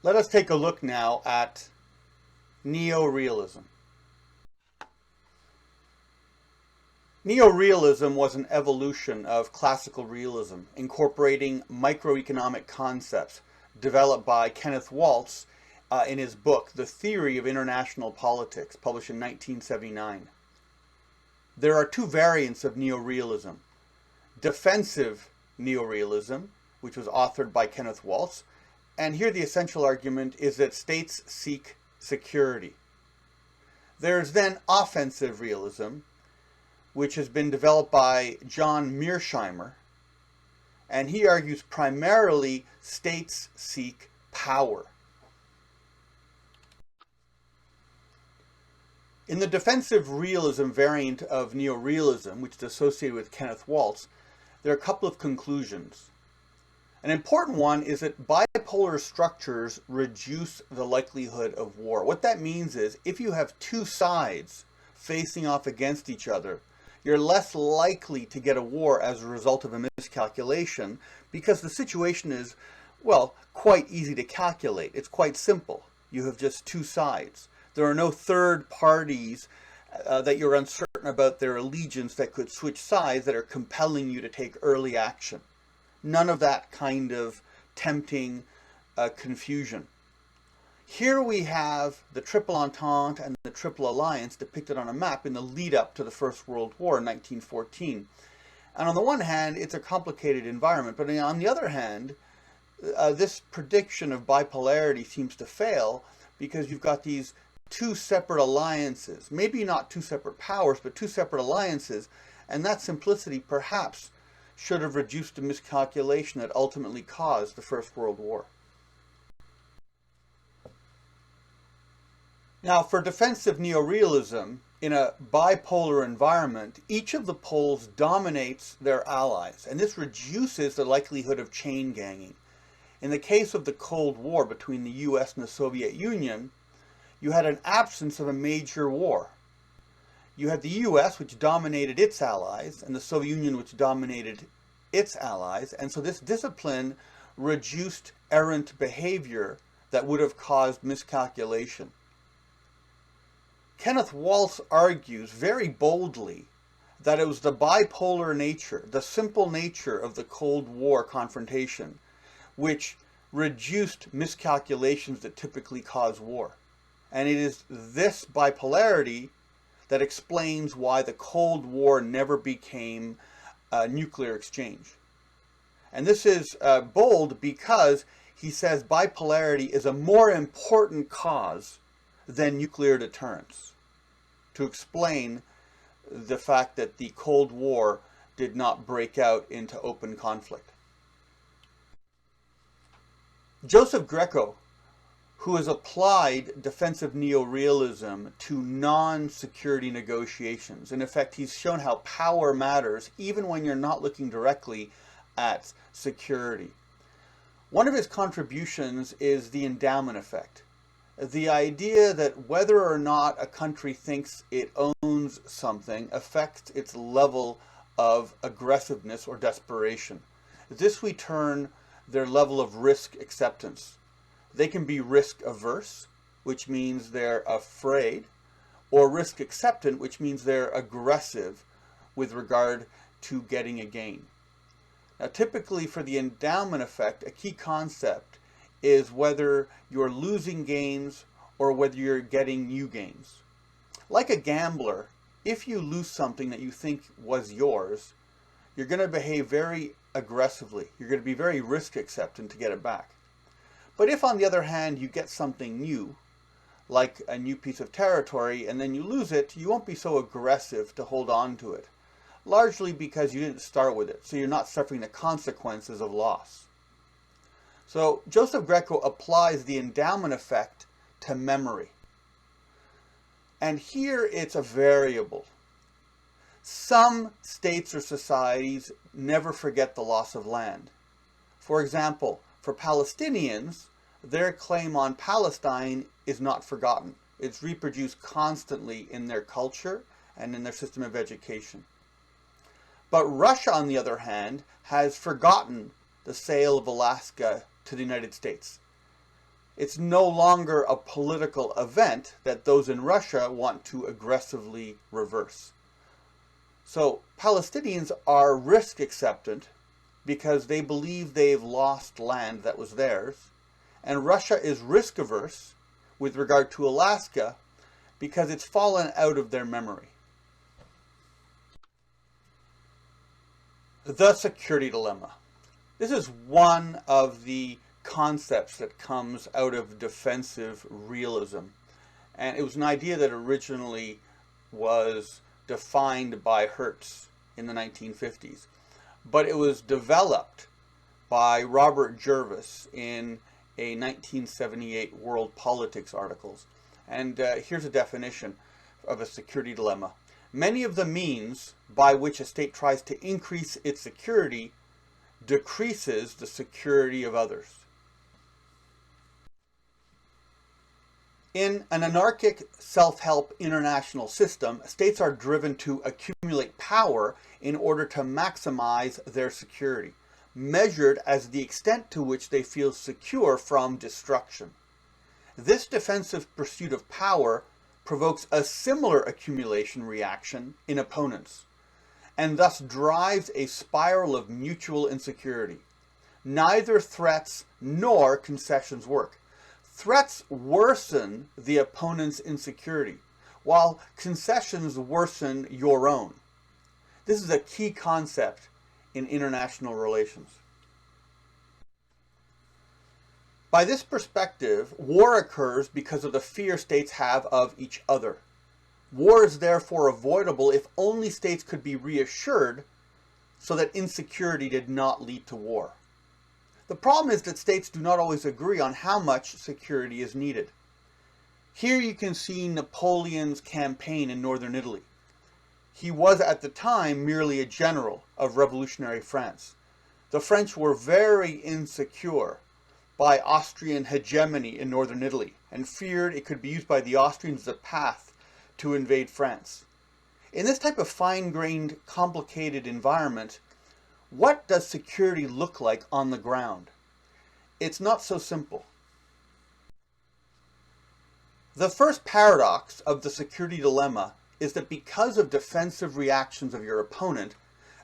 Let us take a look now at Neo-Realism. Neo-Realism was an evolution of classical realism, incorporating microeconomic concepts developed by Kenneth Waltz in his book, The Theory of International Politics, published in 1979. There are two variants of Neo-Realism. Defensive Neo-Realism, which was authored by Kenneth Waltz, and here the essential argument is that states seek security. There's then offensive realism, which has been developed by John Mearsheimer, and he argues primarily states seek power. In the defensive realism variant of neo-realism, which is associated with Kenneth Waltz, there are a couple of conclusions. An important one is that bipolar structures reduce the likelihood of war. What that means is if you have two sides facing off against each other, you're less likely to get a war as a result of a miscalculation because the situation is, well, quite easy to calculate. It's quite simple. You have just two sides. There are no third parties that you're uncertain about their allegiance that could switch sides that are compelling you to take early action. None of that kind of tempting confusion. Here we have the Triple Entente and the Triple Alliance depicted on a map in the lead up to the First World War in 1914. And on the one hand, it's a complicated environment, but on the other hand, this prediction of bipolarity seems to fail because you've got these two separate alliances, maybe not two separate powers, but two separate alliances, and that simplicity perhaps should have reduced the miscalculation that ultimately caused the First World War. Now, for defensive neo-realism, in a bipolar environment, each of the poles dominates their allies, and this reduces the likelihood of chain ganging. In the case of the Cold War between the US and the Soviet Union, you had an absence of a major war. You had the US, which dominated its allies, and the Soviet Union, which dominated its allies, and so this discipline reduced errant behavior that would have caused miscalculation. Kenneth Waltz argues very boldly that it was the bipolar nature, the simple nature of the Cold War confrontation, which reduced miscalculations that typically cause war. And it is this bipolarity that explains why the Cold War never became a nuclear exchange. And this is bold because he says bipolarity is a more important cause than nuclear deterrence, to explain the fact that the Cold War did not break out into open conflict. Joseph Greco, who has applied defensive neo-realism to non-security negotiations. In effect, he's shown how power matters even when you're not looking directly at security. One of his contributions is the endowment effect. The idea that whether or not a country thinks it owns something affects its level of aggressiveness or desperation. This we term their level of risk acceptance. They can be risk averse, which means they're afraid, or risk acceptant, which means they're aggressive with regard to getting a gain. Now, typically for the endowment effect, a key concept is whether you're losing gains or whether you're getting new gains. Like a gambler, if you lose something that you think was yours, you're going to behave very aggressively. You're going to be very risk acceptant to get it back. But if, on the other hand, you get something new, like a new piece of territory, and then you lose it, you won't be so aggressive to hold on to it, largely because you didn't start with it, so you're not suffering the consequences of loss. So Joseph Greco applies the endowment effect to memory. And here it's a variable. Some states or societies never forget the loss of land. For example, for Palestinians, their claim on Palestine is not forgotten. It's reproduced constantly in their culture and in their system of education. But Russia, on the other hand, has forgotten the sale of Alaska to the United States. It's no longer a political event that those in Russia want to aggressively reverse. So Palestinians are risk acceptant because they believe they've lost land that was theirs, and Russia is risk averse with regard to Alaska because it's fallen out of their memory. The security dilemma. This is one of the concepts that comes out of defensive realism. And it was an idea that originally was defined by Hertz in the 1950s. But it was developed by Robert Jervis in a 1978 World Politics articles. And here's a definition of a security dilemma. Many of the means by which a state tries to increase its security decreases the security of others. In an anarchic self-help international system, states are driven to accumulate power in order to maximize their security, measured as the extent to which they feel secure from destruction. This defensive pursuit of power provokes a similar accumulation reaction in opponents, and thus drives a spiral of mutual insecurity. Neither threats nor concessions work. Threats worsen the opponent's insecurity, while concessions worsen your own. This is a key concept in international relations. By this perspective, war occurs because of the fear states have of each other. War is therefore avoidable if only states could be reassured so that insecurity did not lead to war. The problem is that states do not always agree on how much security is needed. Here you can see Napoleon's campaign in northern Italy. He was at the time merely a general of revolutionary France. The French were very insecure by Austrian hegemony in northern Italy and feared it could be used by the Austrians as a path to invade France. In this type of fine-grained, complicated environment, what does security look like on the ground? It's not so simple. The first paradox of the security dilemma is that because of defensive reactions of your opponent,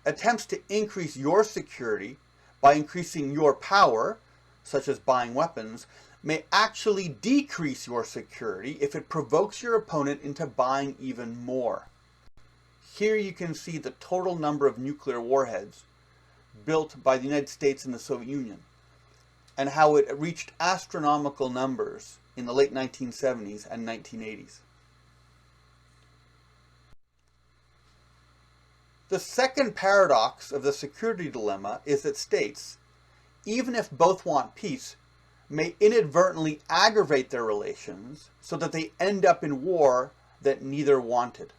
attempts to increase your security by increasing your power, such as buying weapons, may actually decrease your security if it provokes your opponent into buying even more. Here you can see the total number of nuclear warheads built by the United States and the Soviet Union, and how it reached astronomical numbers in the late 1970s and 1980s. The second paradox of the security dilemma is that states, even if both want peace, may inadvertently aggravate their relations so that they end up in war that neither wanted.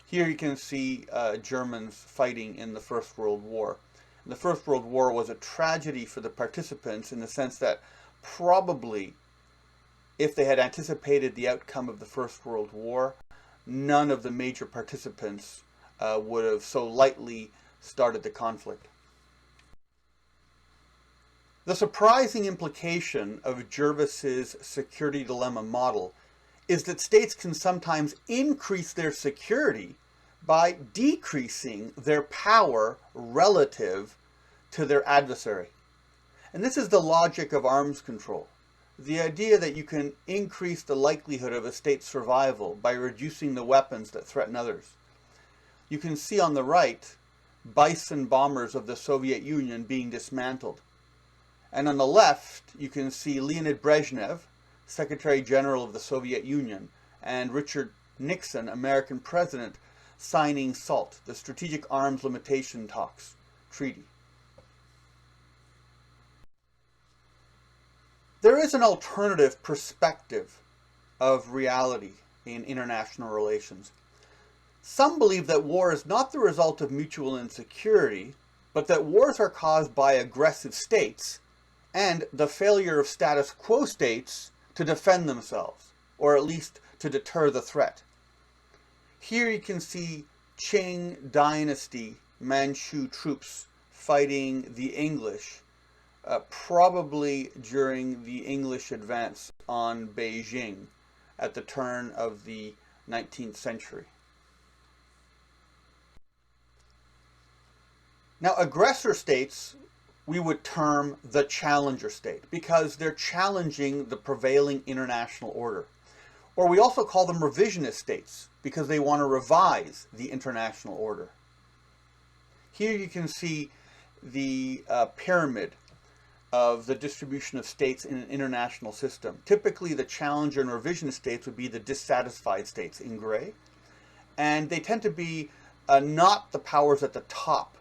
Here you can see Germans fighting in the First World War. And the First World War was a tragedy for the participants in the sense that probably if they had anticipated the outcome of the First World War, none of the major participants would have so lightly started the conflict. The surprising implication of Jervis's security dilemma model is that states can sometimes increase their security by decreasing their power relative to their adversary. And this is the logic of arms control. The idea that you can increase the likelihood of a state's survival by reducing the weapons that threaten others. You can see on the right Bison bombers of the Soviet Union being dismantled. And on the left, you can see Leonid Brezhnev, Secretary General of the Soviet Union, and Richard Nixon, American President, signing SALT, the Strategic Arms Limitation Talks Treaty. There is an alternative perspective of reality in international relations. Some believe that war is not the result of mutual insecurity, but that wars are caused by aggressive states and the failure of status quo states to defend themselves, or at least to deter the threat. Here you can see Qing dynasty Manchu troops fighting the English probably during the English advance on Beijing at the turn of the 19th century. Now, aggressor states we would term the challenger state because they're challenging the prevailing international order. Or we also call them revisionist states because they want to revise the international order. Here you can see the pyramid of the distribution of states in an international system. Typically, the challenger and revisionist states would be the dissatisfied states in gray. And they tend to be not the powers at the top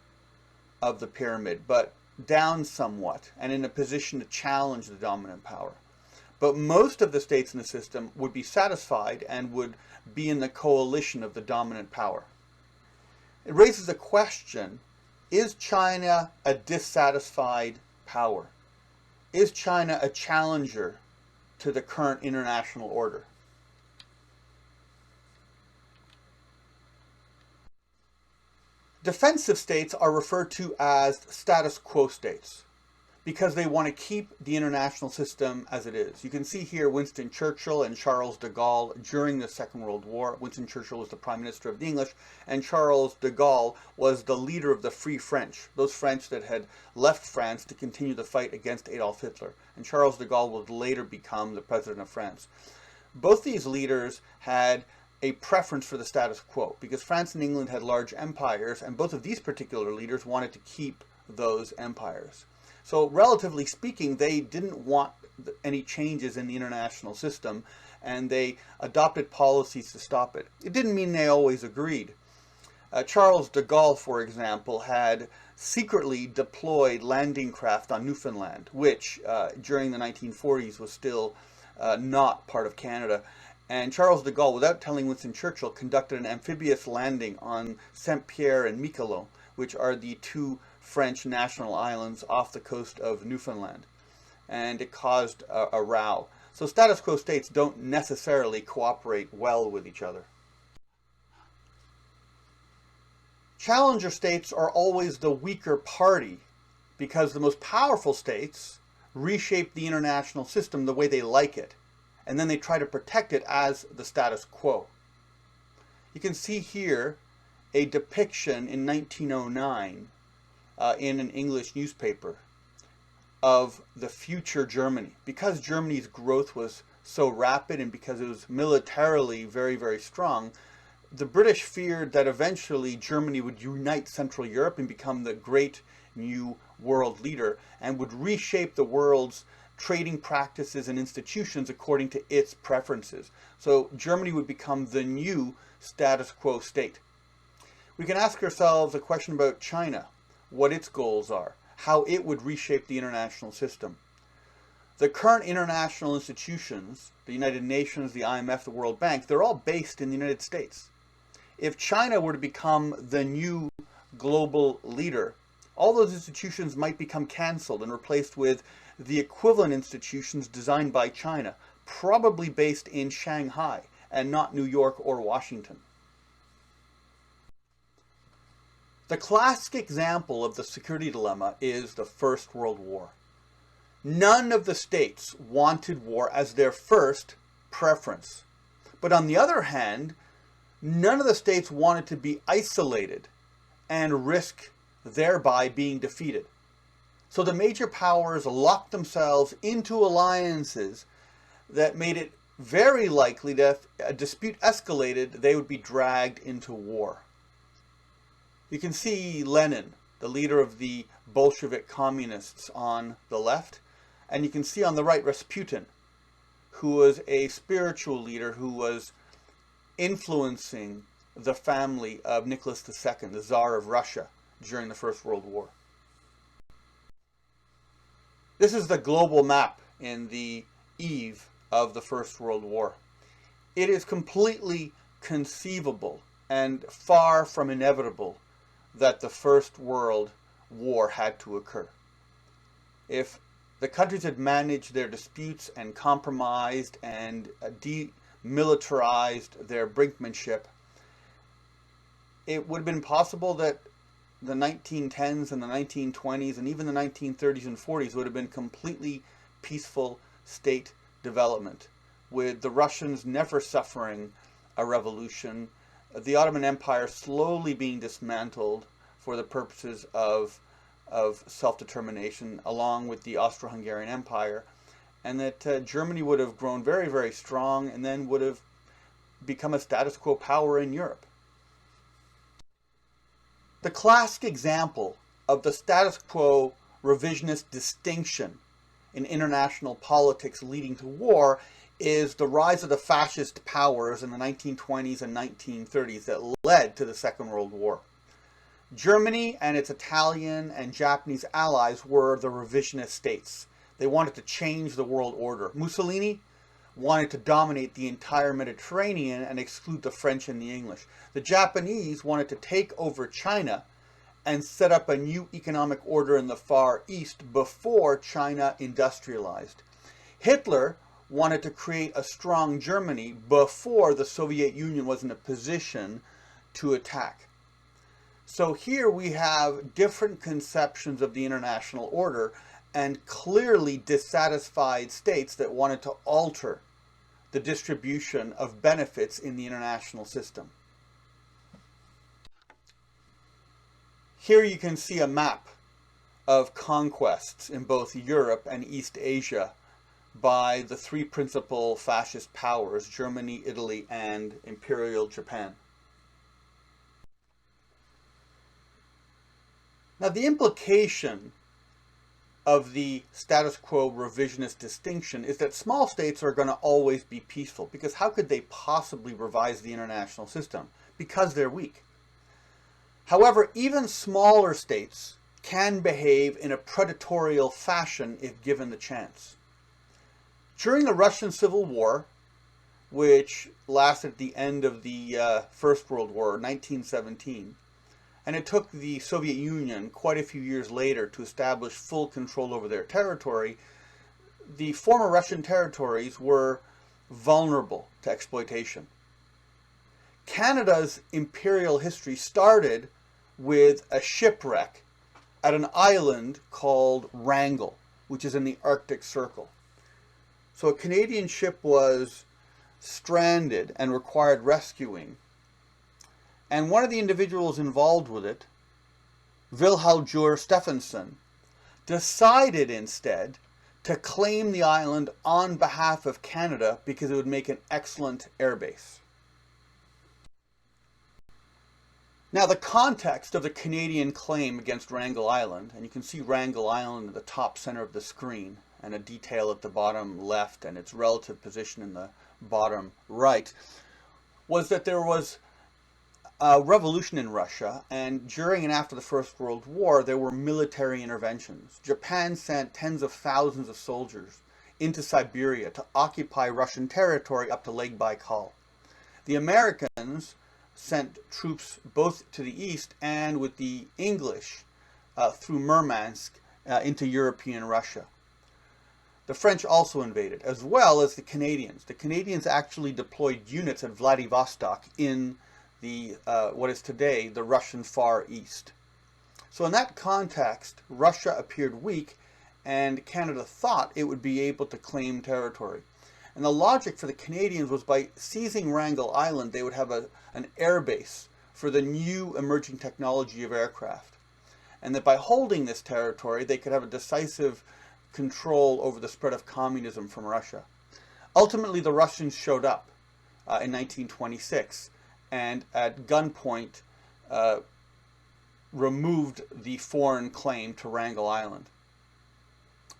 of the pyramid, but down somewhat and in a position to challenge the dominant power. But most of the states in the system would be satisfied and would be in the coalition of the dominant power. It raises a question: is China a dissatisfied power? Is China a challenger to the current international order? Defensive states are referred to as status quo states because they want to keep the international system as it is. You can see here Winston Churchill and Charles de Gaulle during the Second World War. Winston Churchill was the Prime Minister of the English, and Charles de Gaulle was the leader of the Free French, those French that had left France to continue the fight against Adolf Hitler. And Charles de Gaulle would later become the President of France. Both these leaders had a preference for the status quo because France and England had large empires, and both of these particular leaders wanted to keep those empires. So relatively speaking, they didn't want any changes in the international system, and they adopted policies to stop it. It didn't mean they always agreed. Charles de Gaulle, for example, had secretly deployed landing craft on Newfoundland, which during the 1940s was still not part of Canada. And Charles de Gaulle, without telling Winston Churchill, conducted an amphibious landing on Saint-Pierre and Miquelon, which are the two French national islands off the coast of Newfoundland. And it caused a row. So status quo states don't necessarily cooperate well with each other. Challenger states are always the weaker party because the most powerful states reshape the international system the way they like it, and then they try to protect it as the status quo. You can see here a depiction in 1909 in an English newspaper of the future Germany. Because Germany's growth was so rapid and because it was militarily very, very strong, the British feared that eventually Germany would unite Central Europe and become the great new world leader and would reshape the world's trading practices and institutions according to its preferences. So Germany would become the new status quo state. We can ask ourselves a question about China, what its goals are, how it would reshape the international system. The current international institutions, the United Nations, the IMF, the World Bank, they're all based in the United States. If China were to become the new global leader, all those institutions might become canceled and replaced with the equivalent institutions designed by China, probably based in Shanghai and not New York or Washington. The classic example of the security dilemma is the First World War. None of the states wanted war as their first preference. But on the other hand, none of the states wanted to be isolated and risk thereby being defeated. So the major powers locked themselves into alliances that made it very likely that if a dispute escalated, they would be dragged into war. You can see Lenin, the leader of the Bolshevik communists, on the left, and you can see on the right Rasputin, who was a spiritual leader who was influencing the family of Nicholas II, the Tsar of Russia, during the First World War. This is the global map in the eve of the First World War. It is completely conceivable and far from inevitable that the First World War had to occur. If the countries had managed their disputes and compromised and demilitarized their brinkmanship, it would have been possible that the 1910s and the 1920s and even the 1930s and 40s would have been completely peaceful state development, with the Russians never suffering a revolution, the Ottoman Empire slowly being dismantled for the purposes of self-determination, along with the Austro-Hungarian Empire, and that Germany would have grown very, very strong and then would have become a status quo power in Europe. The classic example of the status quo revisionist distinction in international politics leading to war is the rise of the fascist powers in the 1920s and 1930s that led to the Second World War. Germany and its Italian and Japanese allies were the revisionist states. They wanted to change the world order. Mussolini wanted to dominate the entire Mediterranean and exclude the French and the English. The Japanese wanted to take over China and set up a new economic order in the Far East before China industrialized. Hitler wanted to create a strong Germany before the Soviet Union was in a position to attack. So here we have different conceptions of the international order and clearly dissatisfied states that wanted to alter the distribution of benefits in the international system. Here you can see a map of conquests in both Europe and East Asia by the three principal fascist powers, Germany, Italy, and Imperial Japan. Now, the implication of the status quo revisionist distinction is that small states are going to always be peaceful, because how could they possibly revise the international system? Because they're weak. However, even smaller states can behave in a predatorial fashion if given the chance. During the Russian Civil War, which lasted at the end of the First World War, 1917, and it took the Soviet Union quite a few years later to establish full control over their territory, the former Russian territories were vulnerable to exploitation. Canada's imperial history started with a shipwreck at an island called Wrangel, which is in the Arctic Circle. So a Canadian ship was stranded and required rescuing. And one of the individuals involved with it, Vilhjálmur Stephenson, decided instead to claim the island on behalf of Canada because it would make an excellent airbase. Now, the context of the Canadian claim against Wrangel Island, and you can see Wrangel Island at the top center of the screen, and a detail at the bottom left and its relative position in the bottom right, was that there was a revolution in Russia, and during and after the First World War, there were military interventions. Japan sent tens of thousands of soldiers into Siberia to occupy Russian territory up to Lake Baikal. The Americans sent troops both to the east and with the English through Murmansk into European Russia. The French also invaded, as well as the Canadians. The Canadians actually deployed units at Vladivostok in the what is today the Russian Far East. So in that context, Russia appeared weak, and Canada thought it would be able to claim territory. And the logic for the Canadians was by seizing Wrangel Island, they would have an air base for the new emerging technology of aircraft. And that by holding this territory, they could have a decisive control over the spread of communism from Russia. Ultimately, the Russians showed up in 1926 and at gunpoint removed the foreign claim to Wrangel Island.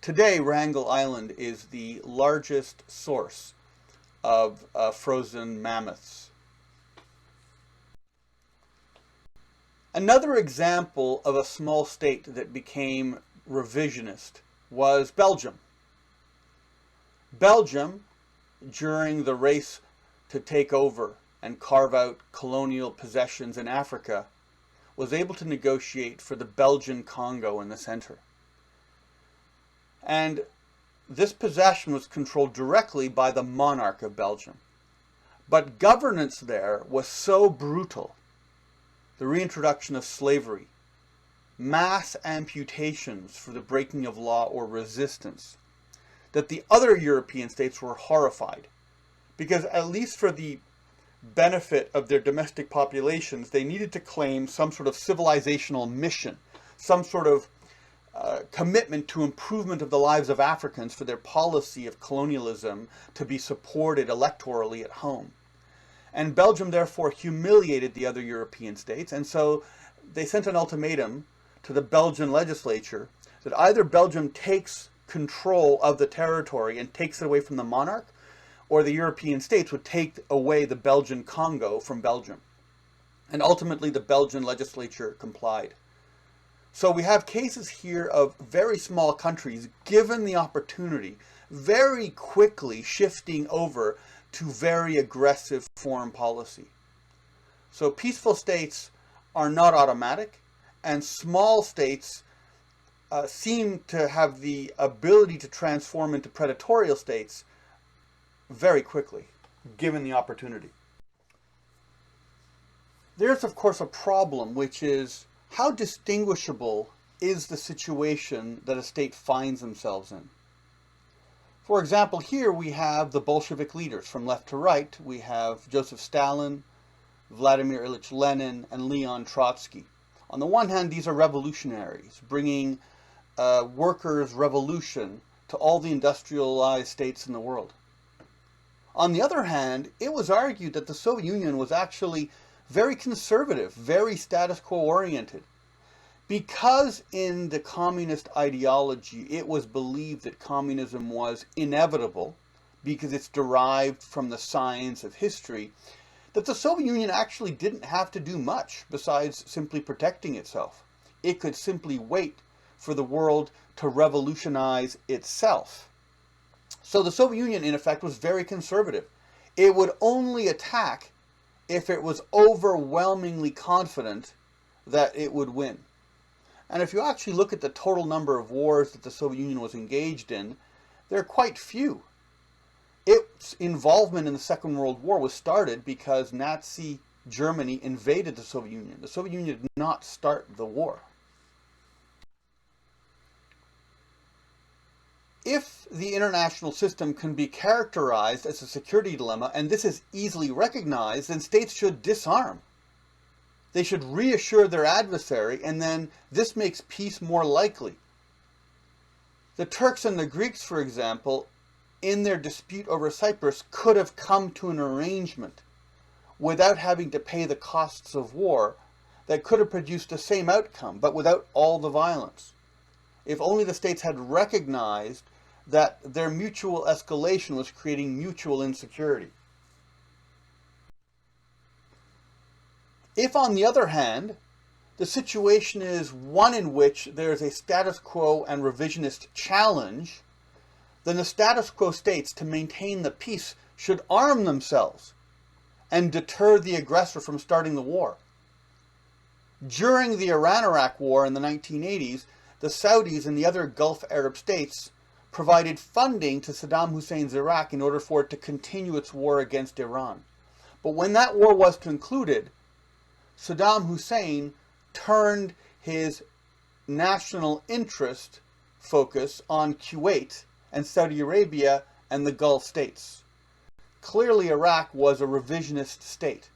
Today, Wrangel Island is the largest source of frozen mammoths. Another example of a small state that became revisionist was Belgium. Belgium, during the race to take over and carve out colonial possessions in Africa, was able to negotiate for the Belgian Congo in the center. And this possession was controlled directly by the monarch of Belgium. But governance there was so brutal, the reintroduction of slavery, mass amputations for the breaking of law or resistance, that the other European states were horrified. Because at least for the benefit of their domestic populations, they needed to claim some sort of civilizational mission, some sort of commitment to improvement of the lives of Africans for their policy of colonialism to be supported electorally at home. And Belgium therefore humiliated the other European states, and so they sent an ultimatum to the Belgian legislature that either Belgium takes control of the territory and takes it away from the monarch, or the European states would take away the Belgian Congo from Belgium. And ultimately the Belgian legislature complied. So we have cases here of very small countries, given the opportunity, very quickly shifting over to very aggressive foreign policy. So peaceful states are not automatic, and small states seem to have the ability to transform into predatory states very quickly, given the opportunity. There's, of course, a problem, which is how distinguishable is the situation that a state finds themselves in? For example, here we have the Bolshevik leaders from left to right. We have Joseph Stalin, Vladimir Ilyich Lenin, and Leon Trotsky. On the one hand, these are revolutionaries, bringing workers' revolution to all the industrialized states in the world. On the other hand, it was argued that the Soviet Union was actually very conservative, very status quo oriented. Because in the communist ideology, it was believed that communism was inevitable, because it's derived from the science of history, that the Soviet Union actually didn't have to do much besides simply protecting itself. It could simply wait for the world to revolutionize itself. So the Soviet Union, in effect, was very conservative. It would only attack if it was overwhelmingly confident that it would win. And if you actually look at the total number of wars that the Soviet Union was engaged in, they're quite few. Its involvement in the Second World War was started because Nazi Germany invaded the Soviet Union. The Soviet Union did not start the war. If the international system can be characterized as a security dilemma, and this is easily recognized, then states should disarm. They should reassure their adversary, and then this makes peace more likely. The Turks and the Greeks, for example, in their dispute over Cyprus, could have come to an arrangement without having to pay the costs of war that could have produced the same outcome, but without all the violence. If only the states had recognized that their mutual escalation was creating mutual insecurity. If, on the other hand, the situation is one in which there is a status quo and revisionist challenge, then the status quo states, to maintain the peace, should arm themselves and deter the aggressor from starting the war. During the Iran-Iraq War in the 1980s, the Saudis and the other Gulf Arab states provided funding to Saddam Hussein's Iraq in order for it to continue its war against Iran. But when that war was concluded, Saddam Hussein turned his national interest focus on Kuwait and Saudi Arabia and the Gulf states. Clearly, Iraq was a revisionist state.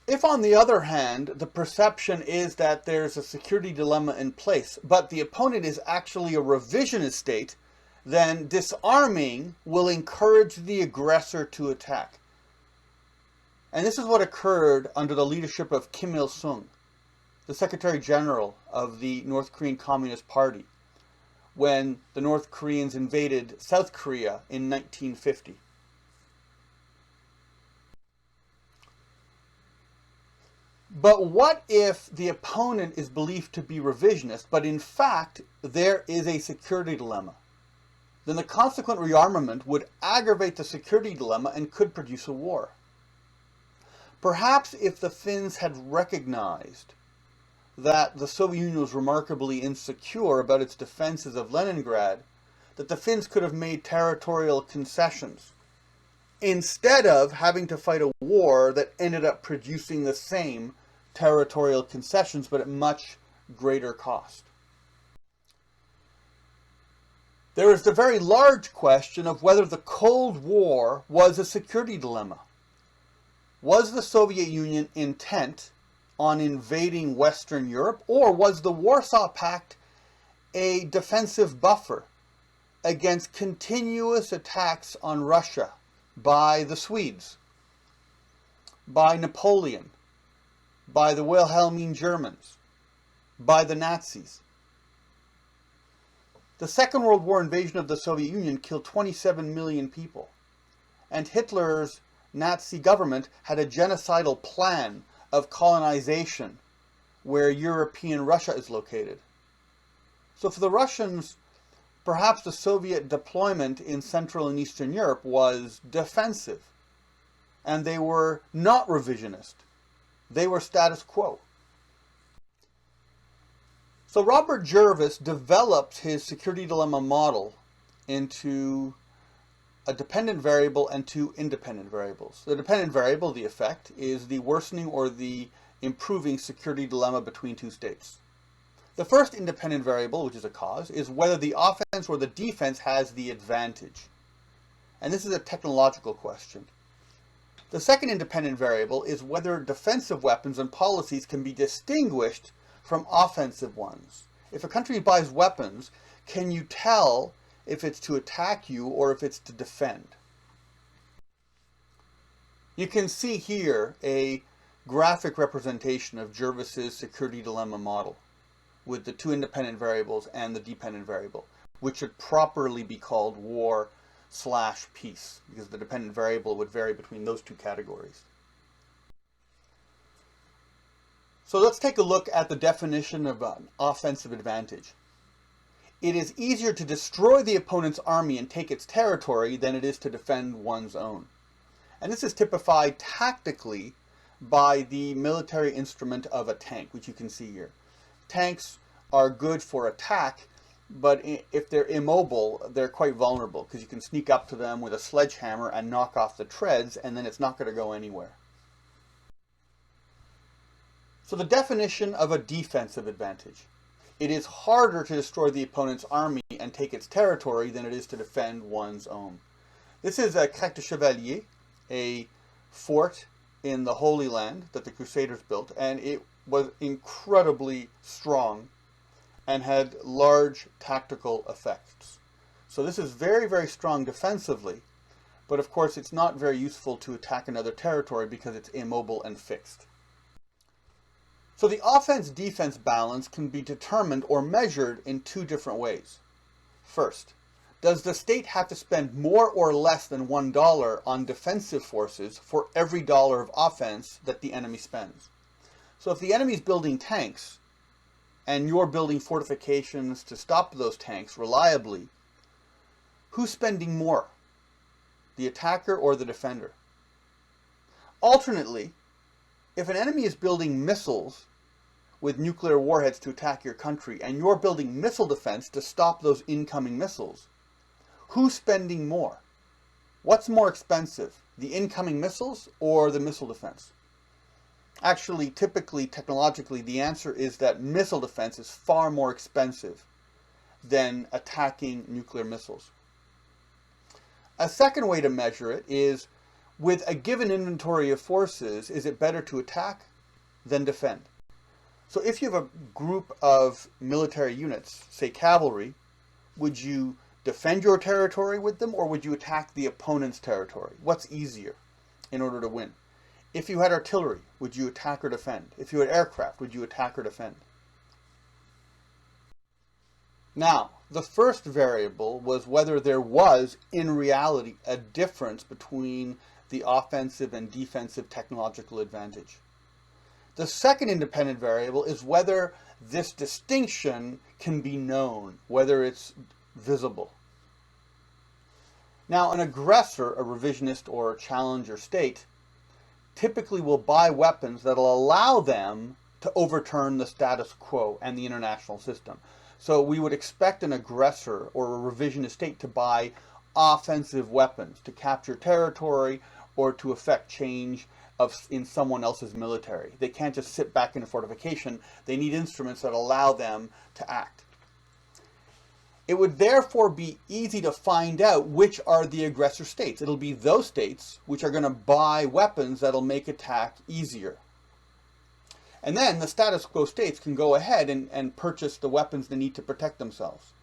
If, on the other hand, the perception is that there's a security dilemma in place, but the opponent is actually a revisionist state, then disarming will encourage the aggressor to attack. And this is what occurred under the leadership of Kim Il-sung, the Secretary General of the North Korean Communist Party, when the North Koreans invaded South Korea in 1950. But what if the opponent is believed to be revisionist, but in fact there is a security dilemma? Then the consequent rearmament would aggravate the security dilemma and could produce a war. Perhaps if the Finns had recognized that the Soviet Union was remarkably insecure about its defenses of Leningrad, that the Finns could have made territorial concessions, instead of having to fight a war that ended up producing the same territorial concessions, but at much greater cost. There is the very large question of whether the Cold War was a security dilemma. Was the Soviet Union intent on invading Western Europe, or was the Warsaw Pact a defensive buffer against continuous attacks on Russia by the Swedes, by Napoleon, by the Wilhelmine Germans, by the Nazis? The Second World War invasion of the Soviet Union killed 27 million people, and Hitler's Nazi government had a genocidal plan of colonization where European Russia is located. So for the Russians, perhaps the Soviet deployment in Central and Eastern Europe was defensive, and they were not revisionist. They were status quo. So Robert Jervis developed his security dilemma model into a dependent variable and two independent variables. The dependent variable, the effect, is the worsening or the improving security dilemma between two states. The first independent variable, which is a cause, is whether the offense or the defense has the advantage. And this is a technological question. The second independent variable is whether defensive weapons and policies can be distinguished from offensive ones. If a country buys weapons, can you tell if it's to attack you or if it's to defend? You can see here a graphic representation of Jervis's security dilemma model with the two independent variables and the dependent variable, which should properly be called war/peace, because the dependent variable would vary between those two categories. So let's take a look at the definition of an offensive advantage. It is easier to destroy the opponent's army and take its territory than it is to defend one's own. And this is typified tactically by the military instrument of a tank, which you can see here. Tanks are good for attack, but if they're immobile, they're quite vulnerable, because you can sneak up to them with a sledgehammer and knock off the treads, and then it's not going to go anywhere. So the definition of a defensive advantage. It is harder to destroy the opponent's army and take its territory than it is to defend one's own. This is a Crête de Chevalier, a fort in the Holy Land that the Crusaders built, and it was incredibly strong and had large tactical effects. So this is very, very strong defensively, but of course it's not very useful to attack another territory because it's immobile and fixed. So the offense-defense balance can be determined or measured in two different ways. First, does the state have to spend more or less than $1 on defensive forces for every dollar of offense that the enemy spends? So if the enemy is building tanks and you're building fortifications to stop those tanks reliably, who's spending more, the attacker or the defender? Alternately, if an enemy is building missiles with nuclear warheads to attack your country and you're building missile defense to stop those incoming missiles, who's spending more? What's more expensive, the incoming missiles or the missile defense? Actually, typically, technologically, the answer is that missile defense is far more expensive than attacking nuclear missiles. A second way to measure it is, with a given inventory of forces, is it better to attack than defend? So if you have a group of military units, say cavalry, would you defend your territory with them, or would you attack the opponent's territory? What's easier in order to win? If you had artillery, would you attack or defend? If you had aircraft, would you attack or defend? Now, the first variable was whether there was, in reality, a difference between the offensive and defensive technological advantage. The second independent variable is whether this distinction can be known, whether it's visible. Now, an aggressor, a revisionist or a challenger state, typically will buy weapons that will allow them to overturn the status quo and the international system. So we would expect an aggressor or a revisionist state to buy offensive weapons to capture territory or to effect change in someone else's military. They can't just sit back in a fortification. They need instruments that allow them to act. It would therefore be easy to find out which are the aggressor states. It'll be those states which are going to buy weapons that'll make attack easier. And then the status quo states can go ahead and purchase the weapons they need to protect themselves.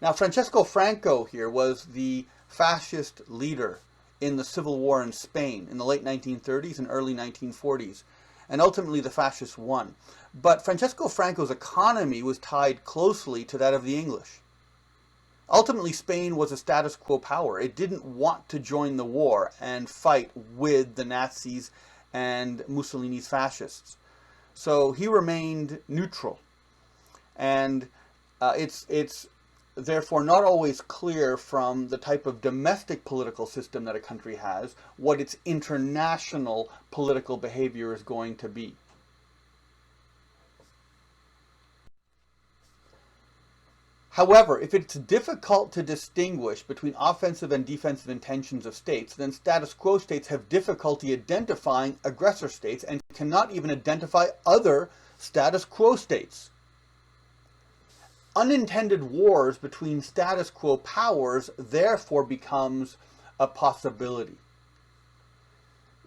Now, Francisco Franco here was the fascist leader in the civil war in Spain in the late 1930s and early 1940s. And ultimately the fascists won. But Francisco Franco's economy was tied closely to that of the English. Ultimately, Spain was a status quo power. It didn't want to join the war and fight with the Nazis and Mussolini's fascists. So he remained neutral. And it's therefore not always clear from the type of domestic political system that a country has what its international political behavior is going to be. However, if it's difficult to distinguish between offensive and defensive intentions of states, then status quo states have difficulty identifying aggressor states and cannot even identify other status quo states. Unintended wars between status quo powers therefore becomes a possibility.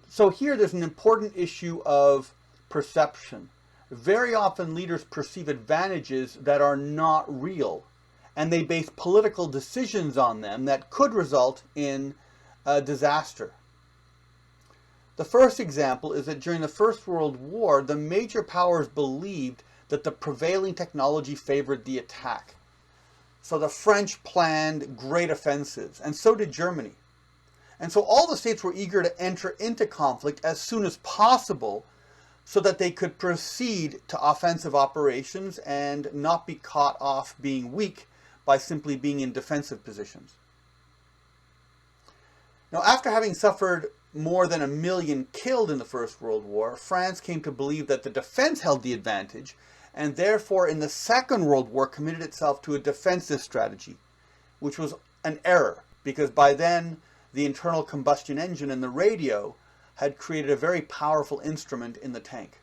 So here there's an important issue of perception. Very often leaders perceive advantages that are not real, and they base political decisions on them that could result in a disaster. The first example is that during the First World War, the major powers believed that the prevailing technology favored the attack. So the French planned great offensives, and so did Germany. And so all the states were eager to enter into conflict as soon as possible so that they could proceed to offensive operations and not be caught off being weak by simply being in defensive positions. Now, after having suffered more than 1 million killed in the First World War, France came to believe that the defense held the advantage, and therefore in the Second World War committed itself to a defensive strategy, which was an error, because by then the internal combustion engine and the radio had created a very powerful instrument in the tank.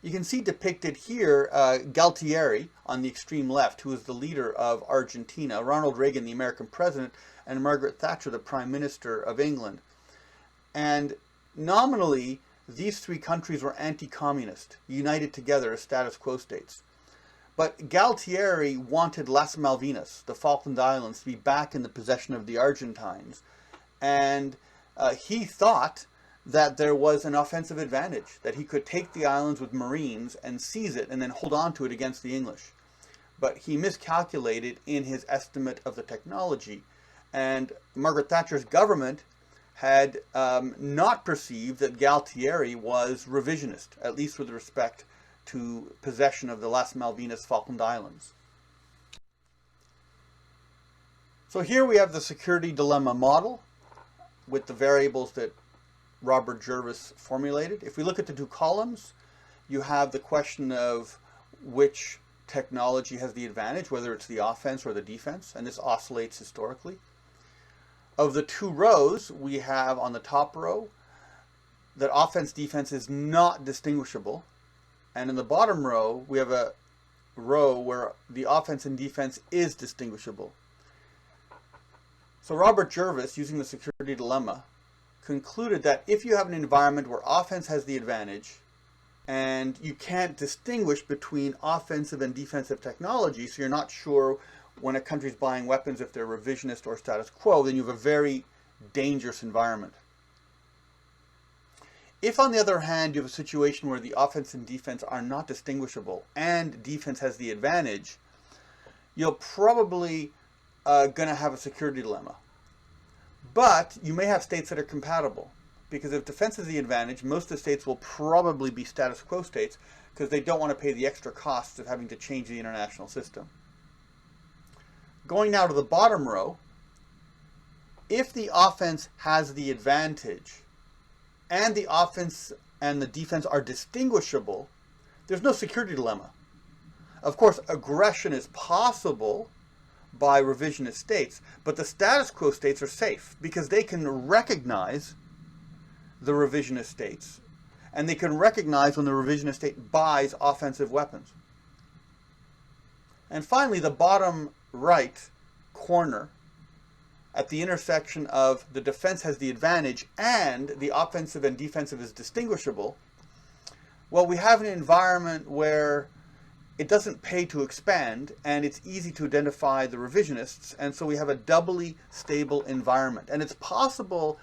You can see depicted here Galtieri on the extreme left, who is the leader of Argentina, Ronald Reagan, the American president, and Margaret Thatcher, the Prime Minister of England. And nominally, these three countries were anti-communist, united together as status quo states. But Galtieri wanted Las Malvinas, the Falkland Islands, to be back in the possession of the Argentines. And he thought that there was an offensive advantage, that he could take the islands with Marines and seize it and then hold on to it against the English. But he miscalculated in his estimate of the technology. And Margaret Thatcher's government had not perceived that Galtieri was revisionist, at least with respect to possession of the Las Malvinas Falkland Islands. So here we have the security dilemma model with the variables that Robert Jervis formulated. If we look at the two columns, you have the question of which technology has the advantage, whether it's the offense or the defense, and this oscillates historically. Of the two rows, we have on the top row that offense-defense is not distinguishable. And in the bottom row, we have a row where the offense and defense is distinguishable. So Robert Jervis, using the security dilemma, concluded that if you have an environment where offense has the advantage and you can't distinguish between offensive and defensive technology, so you're not sure when a country's buying weapons if they're revisionist or status quo, then you have a very dangerous environment. If, on the other hand, you have a situation where the offense and defense are not distinguishable and defense has the advantage, you're probably going to have a security dilemma. But you may have states that are compatible, because if defense is the advantage, most of the states will probably be status quo states because they don't want to pay the extra costs of having to change the international system. Going now to the bottom row, if the offense has the advantage and the offense and the defense are distinguishable, there's no security dilemma. Of course, aggression is possible by revisionist states, but the status quo states are safe because they can recognize the revisionist states, and they can recognize when the revisionist state buys offensive weapons. And finally, the bottom right corner at the intersection of the defense has the advantage and the offensive and defensive is distinguishable, well, we have an environment where it doesn't pay to expand and it's easy to identify the revisionists, and so we have a doubly stable environment. And it's possible,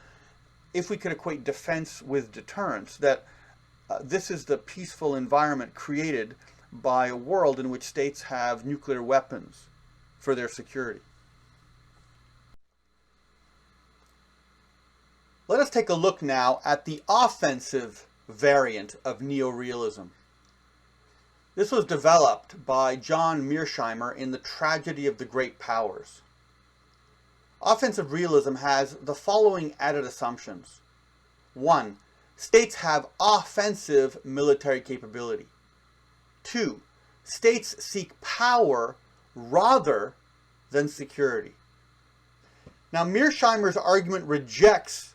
if we could equate defense with deterrence, that this is the peaceful environment created by a world in which states have nuclear weapons for their security. Let us take a look now at the offensive variant of Neo-Realism. This was developed by John Mearsheimer in The Tragedy of the Great Powers. Offensive realism has the following added assumptions. 1. States have offensive military capability. 2. States seek power rather than security. Now, Mearsheimer's argument rejects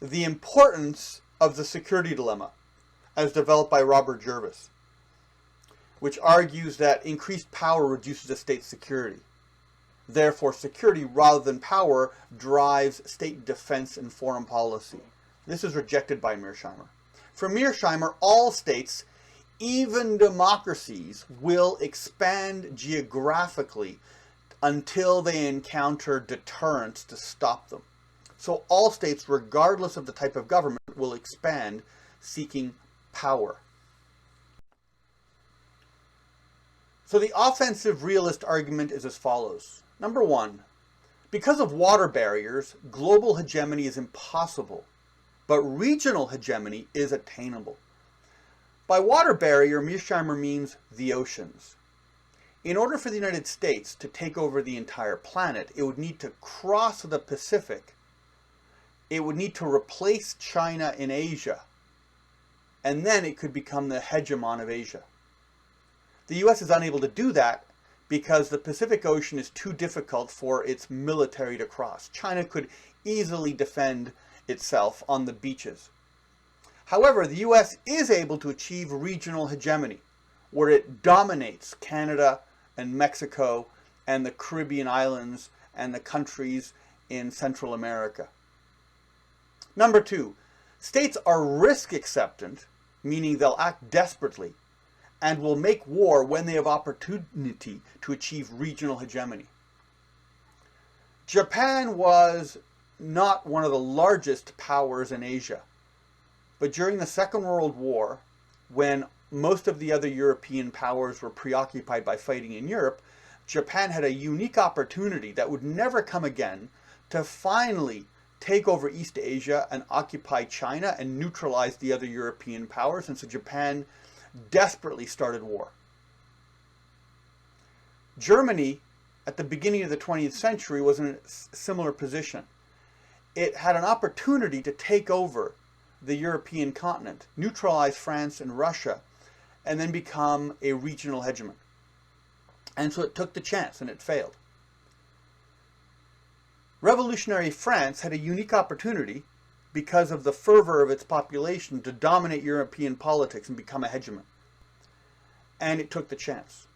the importance of the security dilemma, as developed by Robert Jervis, which argues that increased power reduces a state's security. Therefore, security rather than power drives state defense and foreign policy. This is rejected by Mearsheimer. For Mearsheimer, all states, even democracies, will expand geographically until they encounter deterrence to stop them. So all states, regardless of the type of government, will expand seeking power. So the offensive realist argument is as follows. Number 1, because of water barriers, global hegemony is impossible, but regional hegemony is attainable. By water barrier, Mearsheimer means the oceans. In order for the United States to take over the entire planet, it would need to cross the Pacific. It would need to replace China in Asia, and then it could become the hegemon of Asia. The US is unable to do that because the Pacific Ocean is too difficult for its military to cross. China could easily defend itself on the beaches. However, the US is able to achieve regional hegemony, where it dominates Canada and Mexico and the Caribbean islands and the countries in Central America. Number 2, states are risk acceptant, meaning they'll act desperately, and will make war when they have opportunity to achieve regional hegemony. Japan was not one of the largest powers in Asia, but during the Second World War, when most of the other European powers were preoccupied by fighting in Europe, Japan had a unique opportunity that would never come again to finally take over East Asia and occupy China and neutralize the other European powers, and so Japan desperately started war. Germany, at the beginning of the 20th century, was in a similar position. It had an opportunity to take over the European continent, neutralize France and Russia, and then become a regional hegemon. And so it took the chance, and it failed. Revolutionary France had a unique opportunity, because of the fervor of its population, to dominate European politics and become a hegemon. And it took the chance.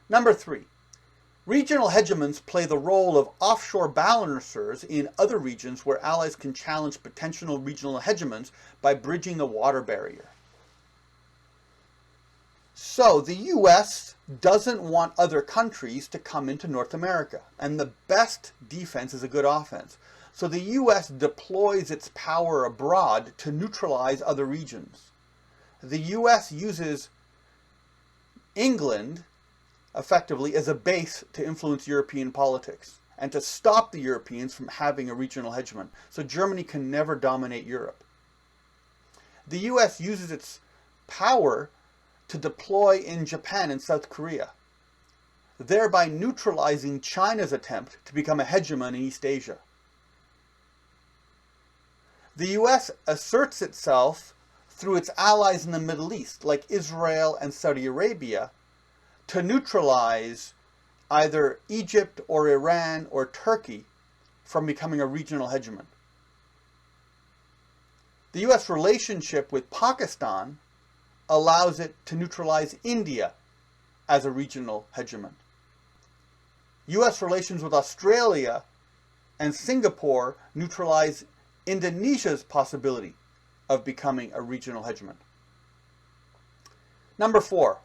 Number 3, regional hegemons play the role of offshore balancers in other regions where allies can challenge potential regional hegemons by bridging the water barrier. So the US doesn't want other countries to come into North America, and the best defense is a good offense. So the US deploys its power abroad to neutralize other regions. The US uses England effectively as a base to influence European politics and to stop the Europeans from having a regional hegemon. So Germany can never dominate Europe. The US uses its power to deploy in Japan and South Korea, thereby neutralizing China's attempt to become a hegemon in East Asia. The US asserts itself through its allies in the Middle East, like Israel and Saudi Arabia, to neutralize either Egypt or Iran or Turkey from becoming a regional hegemon. The U.S. relationship with Pakistan allows it to neutralize India as a regional hegemon. U.S. relations with Australia and Singapore neutralize Indonesia's possibility of becoming a regional hegemon. Number 4,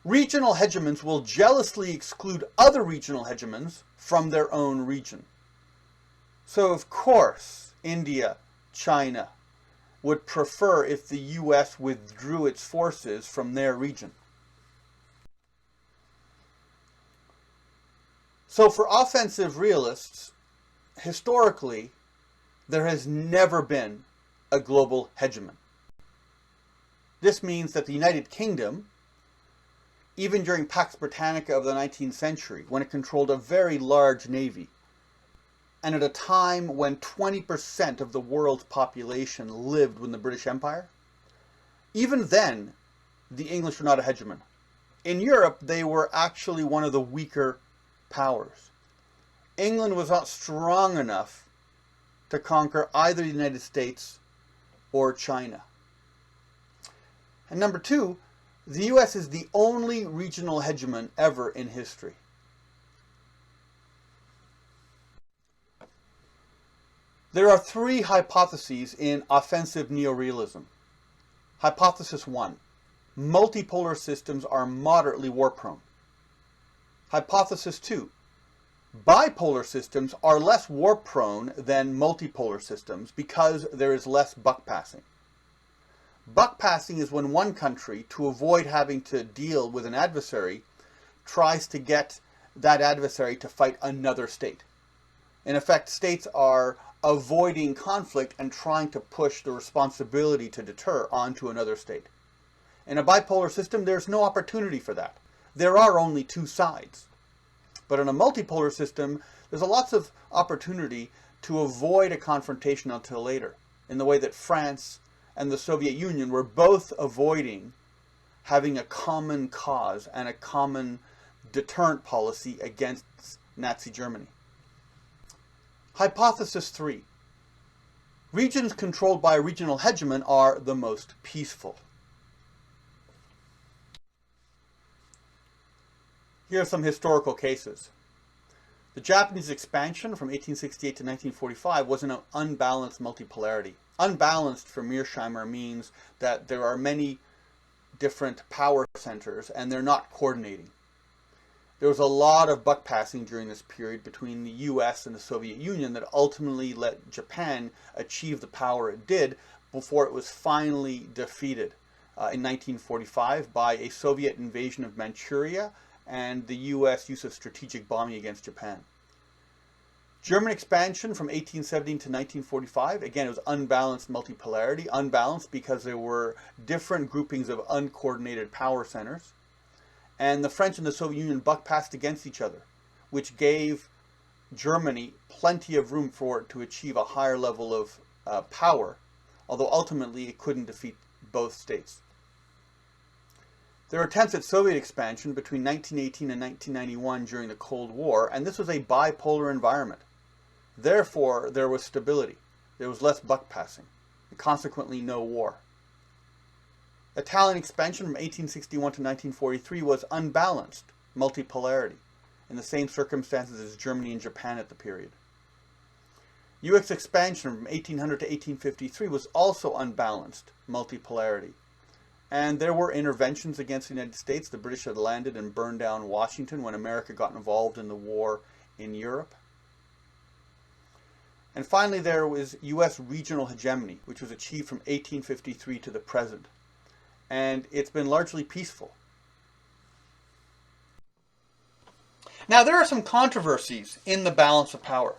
regional hegemons will jealously exclude other regional hegemons from their own region. So of course, India, China would prefer if the U.S. withdrew its forces from their region. So for offensive realists, historically, there has never been a global hegemon. This means that the United Kingdom, even during Pax Britannica of the 19th century, when it controlled a very large navy, and at a time when 20% of the world's population lived within the British Empire, even then, the English were not a hegemon. In Europe, they were actually one of the weaker powers. England was not strong enough to conquer either the United States or China. And number 2, the U.S. is the only regional hegemon ever in history. There are 3 hypotheses in offensive neo-realism. Hypothesis 1, multipolar systems are moderately war-prone. Hypothesis 2, bipolar systems are less war-prone than multipolar systems because there is less buck passing. Buck passing is when one country, to avoid having to deal with an adversary, tries to get that adversary to fight another state. In effect, states are avoiding conflict and trying to push the responsibility to deter onto another state. In a bipolar system, there's no opportunity for that. There are only 2 sides. But in a multipolar system, there's lots of opportunity to avoid a confrontation until later, in the way that France and the Soviet Union were both avoiding having a common cause and a common deterrent policy against Nazi Germany. Hypothesis 3. Regions controlled by a regional hegemon are the most peaceful. Here are some historical cases. The Japanese expansion from 1868 to 1945 was an unbalanced multipolarity. Unbalanced for Mearsheimer means that there are many different power centers and they're not coordinating. There was a lot of buck passing during this period between the US and the Soviet Union that ultimately let Japan achieve the power it did before it was finally defeated in 1945 by a Soviet invasion of Manchuria and the US use of strategic bombing against Japan. German expansion from 1870 to 1945, again, it was unbalanced multipolarity. Unbalanced because there were different groupings of uncoordinated power centers. And the French and the Soviet Union buck passed against each other, which gave Germany plenty of room for it to achieve a higher level of power, although ultimately it couldn't defeat both states. There were attempts at Soviet expansion between 1918 and 1991 during the Cold War, and this was a bipolar environment. Therefore, there was stability. There was less buck passing, and consequently no war. Italian expansion from 1861 to 1943 was unbalanced multipolarity, in the same circumstances as Germany and Japan at the period. US expansion from 1800 to 1853 was also unbalanced multipolarity. And there were interventions against the United States. The British had landed and burned down Washington when America got involved in the war in Europe. And finally, there was U.S. regional hegemony, which was achieved from 1853 to the present. And it's been largely peaceful. Now, there are some controversies in the balance of power.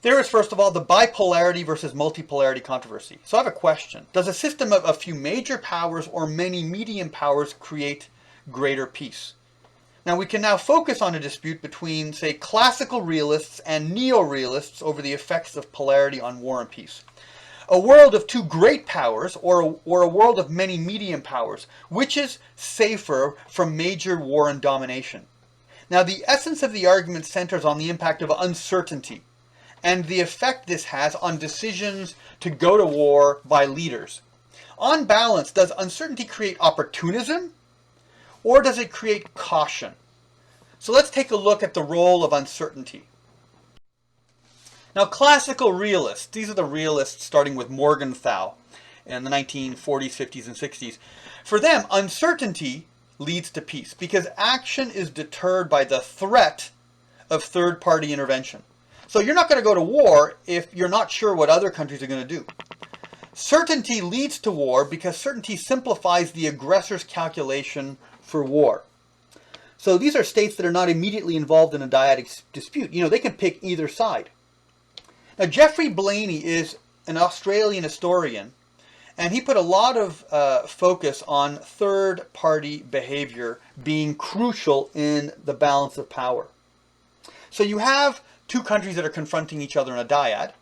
There is, first of all, the bipolarity versus multipolarity controversy. So I have a question. Does a system of a few major powers or many medium powers create greater peace? Now, we can now focus on a dispute between, say, classical realists and neo-realists over the effects of polarity on war and peace. A world of 2 great powers or a world of many medium powers, which is safer from major war and domination? Now, the essence of the argument centers on the impact of uncertainty and the effect this has on decisions to go to war by leaders. On balance, does uncertainty create opportunism, or does it create caution? So let's take a look at the role of uncertainty. Now, classical realists, these are the realists starting with Morgenthau in the 1940s, 50s, and 60s. For them, uncertainty leads to peace because action is deterred by the threat of third-party intervention. So you're not going to go to war if you're not sure what other countries are going to do. Certainty leads to war because certainty simplifies the aggressor's calculation for war. So these are states that are not immediately involved in a dyadic dispute. You know, they can pick either side. Now, Geoffrey Blainey is an Australian historian, and he put a lot of focus on third-party behavior being crucial in the balance of power. So you have two countries that are confronting each other in a dyad,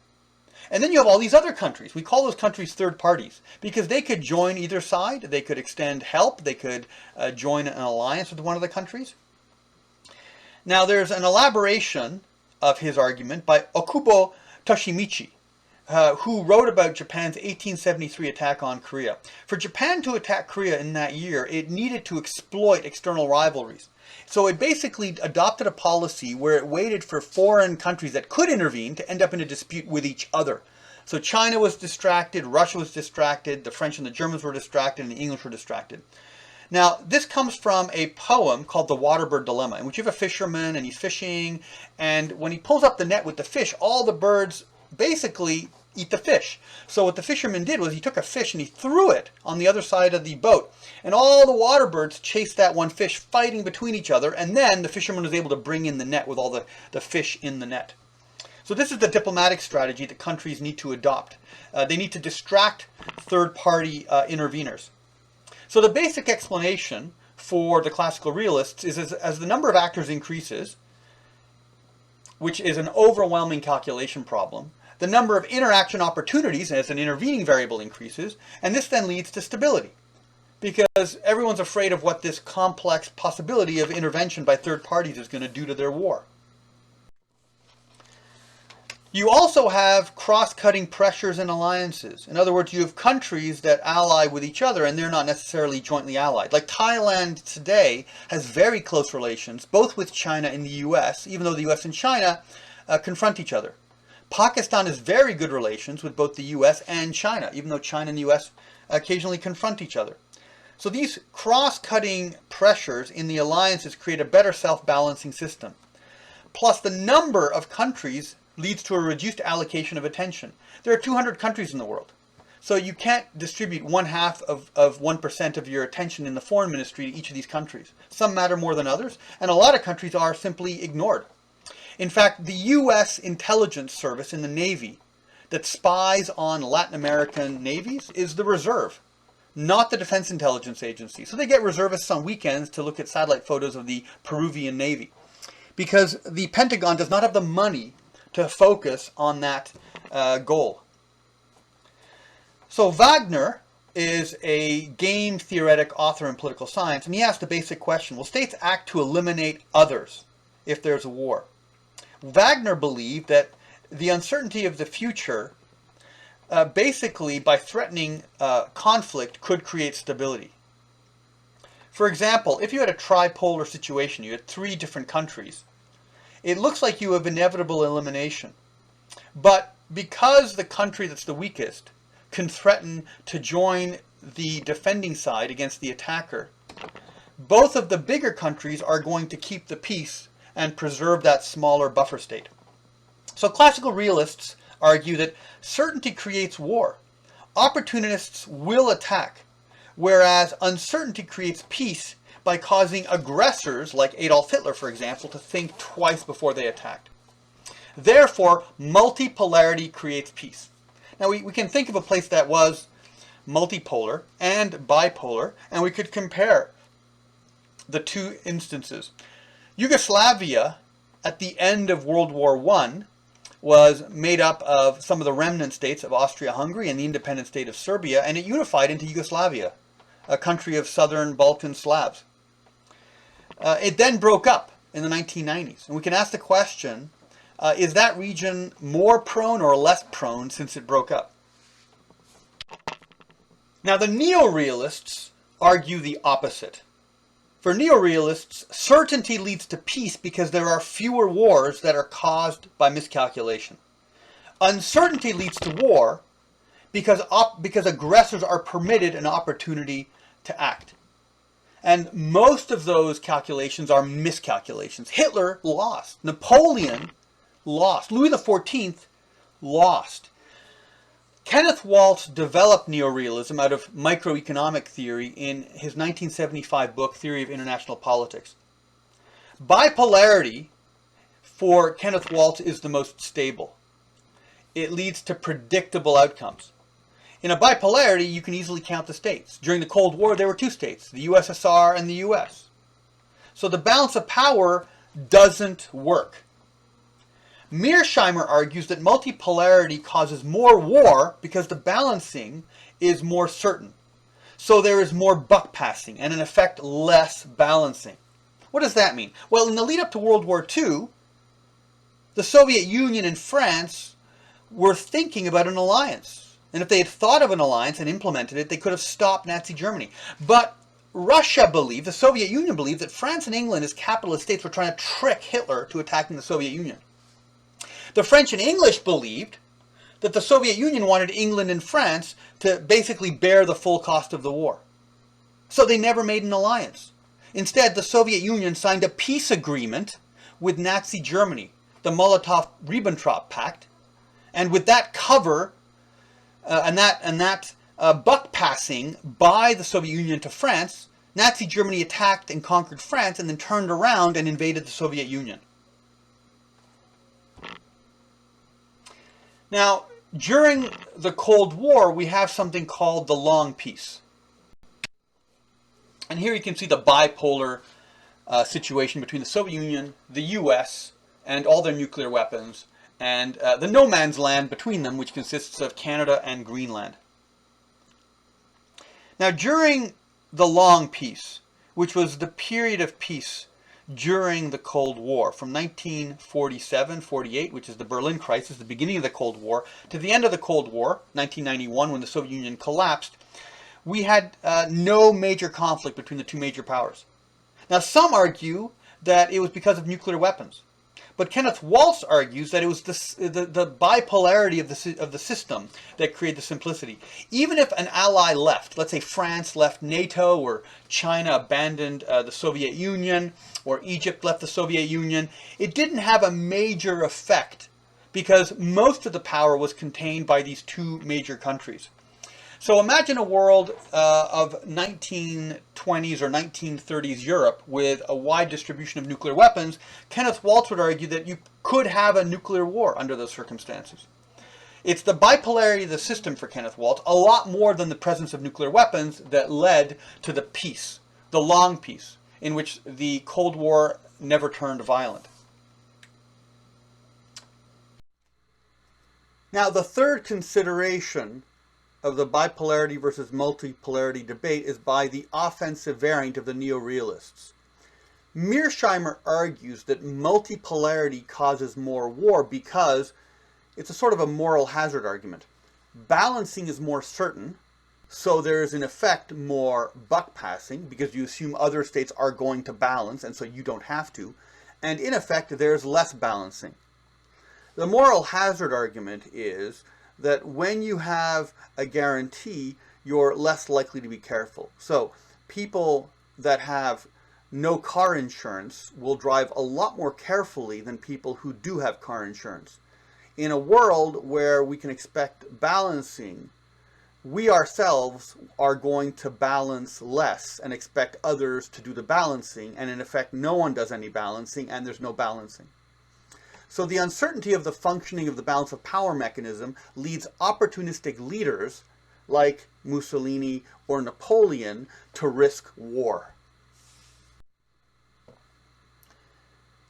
and then you have all these other countries. We call those countries third parties because they could join either side. They could extend help. They could join an alliance with one of the countries. Now, there's an elaboration of his argument by Okubo Toshimichi, who wrote about Japan's 1873 attack on Korea. For Japan to attack Korea in that year, it needed to exploit external rivalries. So it basically adopted a policy where it waited for foreign countries that could intervene to end up in a dispute with each other. So China was distracted, Russia was distracted, the French and the Germans were distracted, and the English were distracted. Now, this comes from a poem called The Waterbird Dilemma, in which you have a fisherman and he's fishing, and when he pulls up the net with the fish, all the birds basically eat the fish. So what the fisherman did was he took a fish and he threw it on the other side of the boat. And all the water birds chased that one fish, fighting between each other. And then the fisherman was able to bring in the net with all the fish in the net. So this is the diplomatic strategy that countries need to adopt. They need to distract third-party interveners. So the basic explanation for the classical realists is as the number of actors increases, which is an overwhelming calculation problem, the number of interaction opportunities as an intervening variable increases, and this then leads to stability. Because everyone's afraid of what this complex possibility of intervention by third parties is going to do to their war. You also have cross-cutting pressures and alliances. In other words, you have countries that ally with each other and they're not necessarily jointly allied. Like Thailand today has very close relations, both with China and the US, even though the US and China confront each other. Pakistan has very good relations with both the US and China, even though China and the US occasionally confront each other. So these cross-cutting pressures in the alliances create a better self-balancing system. Plus, the number of countries leads to a reduced allocation of attention. There are 200 countries in the world. So you can't distribute 1/2 of 1% of your attention in the foreign ministry to each of these countries. Some matter more than others, and a lot of countries are simply ignored. In fact, the U.S. intelligence service in the Navy that spies on Latin American navies is the Reserve, not the Defense Intelligence Agency. So they get reservists on weekends to look at satellite photos of the Peruvian Navy, because the Pentagon does not have the money to focus on that goal. So Wagner is a game theoretic author in political science, and he asked the basic question, will states act to eliminate others if there's a war? Wagner believed that the uncertainty of the future, basically by threatening conflict, could create stability. For example, if you had a tripolar situation, you had 3 different countries, it looks like you have inevitable elimination. But because the country that's the weakest can threaten to join the defending side against the attacker, both of the bigger countries are going to keep the peace and preserve that smaller buffer state. So classical realists argue that certainty creates war. Opportunists will attack, whereas uncertainty creates peace by causing aggressors, like Adolf Hitler, for example, to think twice before they attacked. Therefore, multipolarity creates peace. Now, we can think of a place that was multipolar and bipolar, and we could compare the two instances. Yugoslavia, at the end of World War I, was made up of some of the remnant states of Austria-Hungary and the independent state of Serbia, and it unified into Yugoslavia, a country of southern Balkan Slavs. It then broke up in the 1990s, and we can ask the question, Is that region more prone or less prone since it broke up? Now, the Neo-Realists argue the opposite. For Neo-Realists, certainty leads to peace because there are fewer wars that are caused by miscalculation. Uncertainty leads to war because aggressors are permitted an opportunity to act. And most of those calculations are miscalculations. Hitler lost. Napoleon lost. Louis XIV lost. Kenneth Waltz developed Neo-Realism out of microeconomic theory in his 1975 book, Theory of International Politics. Bipolarity, for Kenneth Waltz, is the most stable. It leads to predictable outcomes. In a bipolarity, you can easily count the states. During the Cold War, there were two states, the USSR and the US. So the balance of power doesn't work. Mearsheimer argues that multipolarity causes more war because the balancing is more certain. So there is more buck passing and in effect less balancing. What does that mean? Well, in the lead up to World War II, the Soviet Union and France were thinking about an alliance. And if they had thought of an alliance and implemented it, they could have stopped Nazi Germany. But Russia believed, the Soviet Union believed, that France and England as capitalist states were trying to trick Hitler to attacking the Soviet Union. The French and English believed that the Soviet Union wanted England and France to basically bear the full cost of the war. So they never made an alliance. Instead, the Soviet Union signed a peace agreement with Nazi Germany, the Molotov-Ribbentrop Pact, and with that cover and that buck passing by the Soviet Union to France, Nazi Germany attacked and conquered France and then turned around and invaded the Soviet Union. Now, during the Cold War, we have something called the Long Peace. And here you can see the bipolar situation between the Soviet Union, the US, and all their nuclear weapons, and the no man's land between them, which consists of Canada and Greenland. Now, during the Long Peace, which was the period of peace during the Cold War, from 1947-48, which is the Berlin Crisis, the beginning of the Cold War, to the end of the Cold War, 1991, when the Soviet Union collapsed, we had no major conflict between the two major powers. Now, some argue that it was because of nuclear weapons. But Kenneth Waltz argues that it was the bipolarity of the system that created the simplicity. Even if an ally left, let's say France left NATO, or China abandoned the Soviet Union, or Egypt left the Soviet Union, it didn't have a major effect because most of the power was contained by these two major countries. So imagine a world of 1920s or 1930s Europe with a wide distribution of nuclear weapons. Kenneth Waltz would argue that you could have a nuclear war under those circumstances. It's the bipolarity of the system for Kenneth Waltz, a lot more than the presence of nuclear weapons, that led to the peace, the long peace, in which the Cold War never turned violent. Now, the third consideration of the bipolarity versus multipolarity debate is by the offensive variant of the Neo-Realists. Mearsheimer argues that multipolarity causes more war because it's a sort of a moral hazard argument. Balancing is more certain, so there is in effect more buck passing because you assume other states are going to balance and so you don't have to, and in effect there's less balancing. The moral hazard argument is that when you have a guarantee, you're less likely to be careful. So people that have no car insurance will drive a lot more carefully than people who do have car insurance. In a world where we can expect balancing, we ourselves are going to balance less and expect others to do the balancing, and in effect no one does any balancing and there's no balancing. So the uncertainty of the functioning of the balance of power mechanism leads opportunistic leaders like Mussolini or Napoleon to risk war.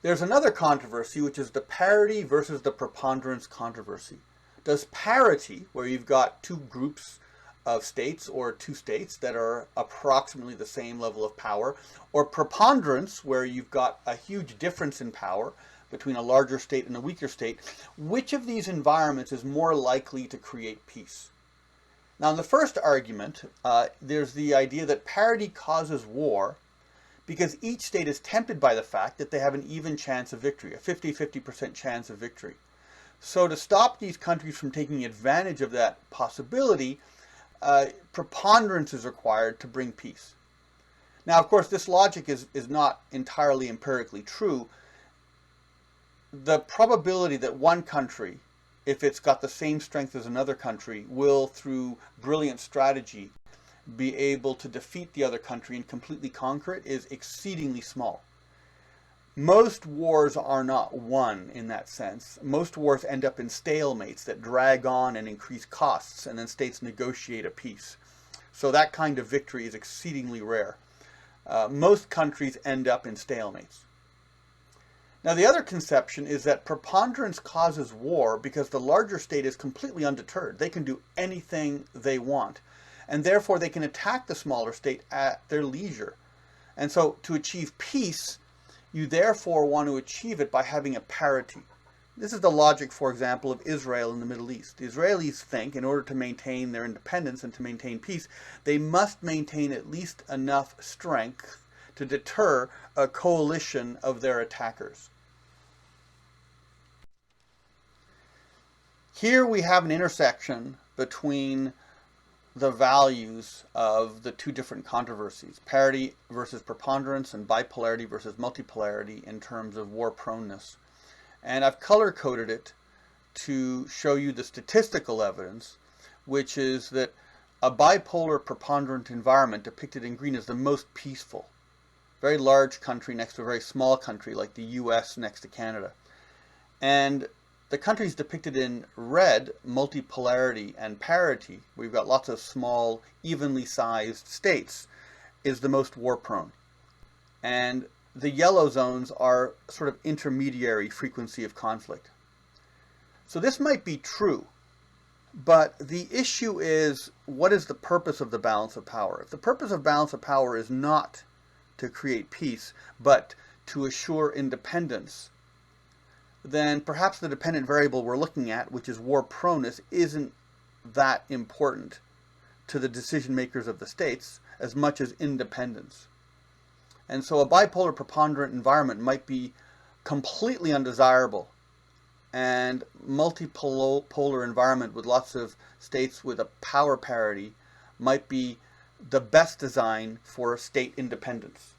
There's another controversy, which is the parity versus the preponderance controversy. Does parity, where you've got two groups of states or two states that are approximately the same level of power, or preponderance, where you've got a huge difference in power, between a larger state and a weaker state, which of these environments is more likely to create peace? Now, in the first argument, there's the idea that parity causes war because each state is tempted by the fact that they have an even chance of victory, a 50-50% chance of victory. So to stop these countries from taking advantage of that possibility, preponderance is required to bring peace. Now, of course, this logic is not entirely empirically true. The probability that one country, if it's got the same strength as another country, will, through brilliant strategy, be able to defeat the other country and completely conquer it is exceedingly small. Most wars are not won in that sense. Most wars end up in stalemates that drag on and increase costs, and then states negotiate a peace. So that kind of victory is exceedingly rare. Most countries end up in stalemates. Now, the other conception is that preponderance causes war because the larger state is completely undeterred. They can do anything they want, and therefore they can attack the smaller state at their leisure. And so to achieve peace, you therefore want to achieve it by having a parity. This is the logic, for example, of Israel in the Middle East. The Israelis think in order to maintain their independence and to maintain peace, they must maintain at least enough strength to deter a coalition of their attackers. Here we have an intersection between the values of the two different controversies, parity versus preponderance and bipolarity versus multipolarity in terms of war proneness. And I've color-coded it to show you the statistical evidence, which is that a bipolar preponderant environment depicted in green is the most peaceful. Very large country next to a very small country like the US next to Canada. And the countries depicted in red, multipolarity and parity, we've got lots of small, evenly sized states, is the most war-prone. And the yellow zones are sort of intermediary frequency of conflict. So this might be true, but the issue is, what is the purpose of the balance of power? If the purpose of balance of power is not to create peace, but to assure independence, then perhaps the dependent variable we're looking at, which is war proneness, isn't that important to the decision makers of the states as much as independence. And so a bipolar preponderant environment might be completely undesirable, and multipolar environment with lots of states with a power parity might be the best design for state independence.